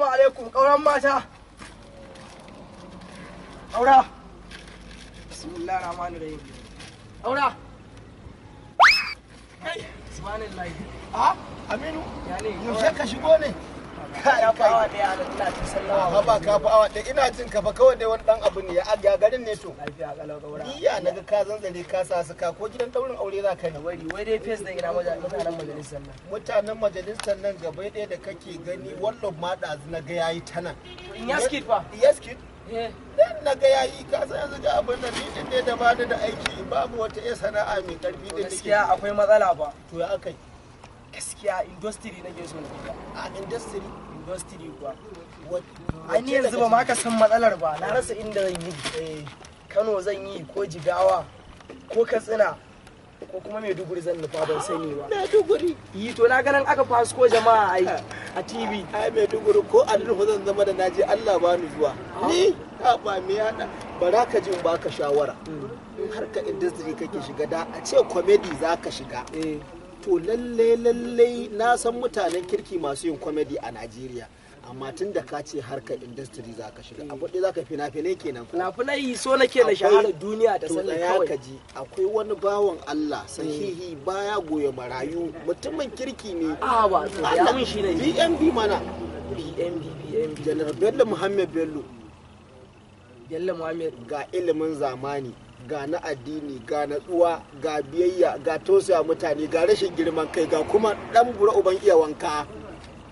Assalamu alaikum, ƙauran mata. Ƙaura. Bismillahir Rahmanir Rahim. Ƙaura. Kai, subhanallah. Aminu, Ya ne? yaushe ka shigo ne? Ya fa awa ɗaya da ina cin sallama. Ba ka fa awa ɗaya ina jin ka fa kawai dai wani ɗan abu ne ya garin ne to. Lafiya kalau ƙaura. Iya naga ka zanzare ka sa suka ko gidan daurin aure za ka ne. Wai dai fes da ina mutanen majalisar nan. Mutanen majalisar nan gaba ɗaya da kake gani wannan ma ɗazu na ga yayi ta nan. In ya skit fa? Yes kid. Eh. Dan na ga yayi ka san yanzu ga abin nan ni din ne da bani da aiki babu wata iya sana'a mai karfi da nake. Gaskiya akwai matsala ba. To ya akai? Gaskiya industry nake so na fita. A industry Kuwa. Ai ni yanzu ba ma ka san matsalar ba. Na rasa inda zan yi. Kano zan yi ko Jigawa ko Katsina ko kuma Maiduguri zan nufa ban sani ba. Maiduguri. Yi to na ganin aka fasko jama'a ai a TV. Ai Maiduguri ko a nufa zan zama da naje Allah ba ni zuwa. Ni ba me hada bara ka jin baka shawara. In har ka industry kake shiga da a ce comedy zaka shiga. To lalle na san mutanen kirki masu yin comedy a Najeriya. Amma tun da ka ce harkar industry za ka shiga abu ɗaya za ka fina-finai kenan. Fina-finai so nake na shahara duniya ta sani kawai. ka ji akwai wani bawan Allah sahihi baya goya marayu mutumin kirki ne. Ba to ya mun shi ne. BNB mana. BNB. General Bello Muhammad Bello. Bello Muhammad. Ga ilimin zamani, ga na addini, ga natsuwa, ga biyayya, ga tausaya mutane, ga rashin girman kai, ga kuma dan bura uban iya wanka.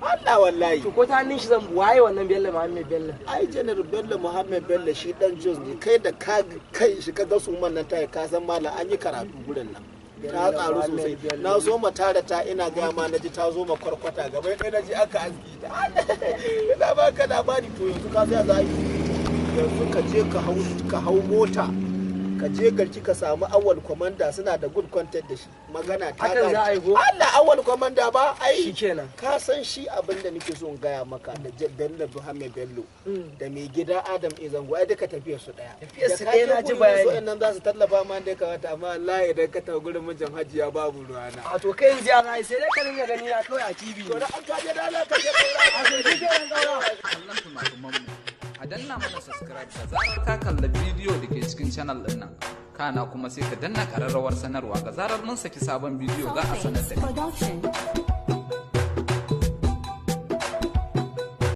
Allah wallahi. To ko ta hannun shi zan waye wannan Bello Muhammad Bello. Ai General Bello Muhammad Bello shi dan Jos ne kai da ka kai shi ka ga su man nan ta ka san mallam an yi karatu gurin nan. Ta tsaro sosai. Na zo ma tare ta ina ga ma naji ta zo ma kwarkwata gaba ɗaya naji aka aski ta. Ina baka labari to yanzu ka sai za yi. Yanzu ka je ka hau mota. Ka je garki ka samu awal komanda suna da good content da shi magana ta hakan za a yi go Allah awal komanda ba ai shikenan ka san shi abinda nake so in gaya maka da Bello Muhammad Bello da mai gida Adam Izango ai duka tafiyar su daya tafiyar su daya na ji bayani so nan za su tallafa ma da kawata amma wallahi idan ka tafi gurin mijin hajiya babu ruwana a to kai yanzu ya zai sai dai ka dinga gani na kawai a TV to da an kaje da Allah ka je kaura a to shi kenan kaura kallon tumatumanmu a danna mana subscribe da zarar ka kalla bidiyo da ke cikin channel din nan kana kuma sai ka danna kararrawar sanarwa ga zarar mun saki sabon bidiyo za a sanar da kai